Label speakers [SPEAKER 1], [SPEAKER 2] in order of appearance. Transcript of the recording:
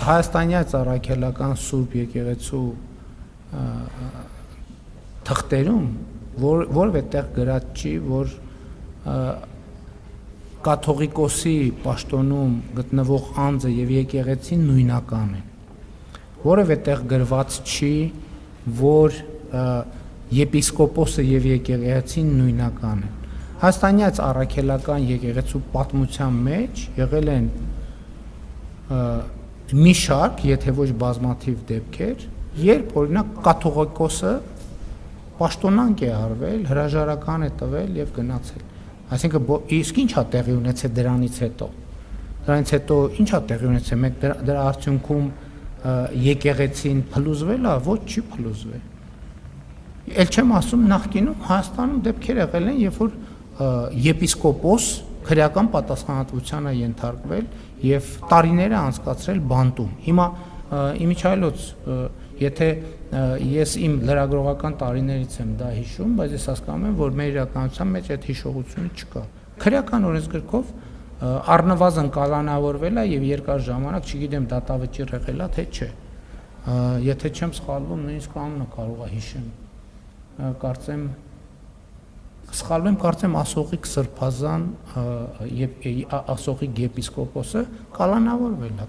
[SPEAKER 1] հայաստանյաց առաքելական Սուրբ եկեղեցու թղթերում որևէ տեղ գրած չի, որ կաթողիկոսի պաշտոնում գտնվող անձը եւ եկեղեցին նույնական են։ Որևէ տեղ գրված չի, որ եպիսկոպոսը եւ եկեղեցին նույնական են։ Հայաստանյաց առաքելական եկեղեցու պատմության մեջ եղել են մի շարք, եթե ոչ բազմաթիվ դեպքեր, երբ օրինակ կաթողիկոսը պաշտոնանկ է արվել, հրաժարական է տվել եւ գնացել։ Այսինքն իսկ ինչ է տեղի ունեցել դրանից հետո։ Դրանից հետո ինչ է տեղի ունեցել, մեկ դրա արդյունքում եկեղեցին փլուզվել է, ոչ չի փլուզվել։ Էլ չեմ ասում նախկինում Հայաստանում դեպքեր եղել են, երբ որ եպիսկոպոս քրեական պատասխանատվության է ենթարկվել եւ տարիներ է անցկացրել բանտում։ Հիմա իմիջայլոց եթե ես իմ լրագրողական տարիներից եմ դա հիշում, բայց ես հասկանում եմ, որ մեր իրականության մեջ այդ հիշողությունը չկա։ Քրեական օրենսգրքով առնվազն կալանավորվել է եւ երկար ժամանակ, չգիտեմ, դատավճիռ եղել է թե չէ։ Եթե չեմ սխալվում, նույնիսկ անունը կարող է հիշեմ։ Կարծեմ Ասողիկ Սրբազան եւ Ասողիկ եպիսկոպոսը կալանավորվել է,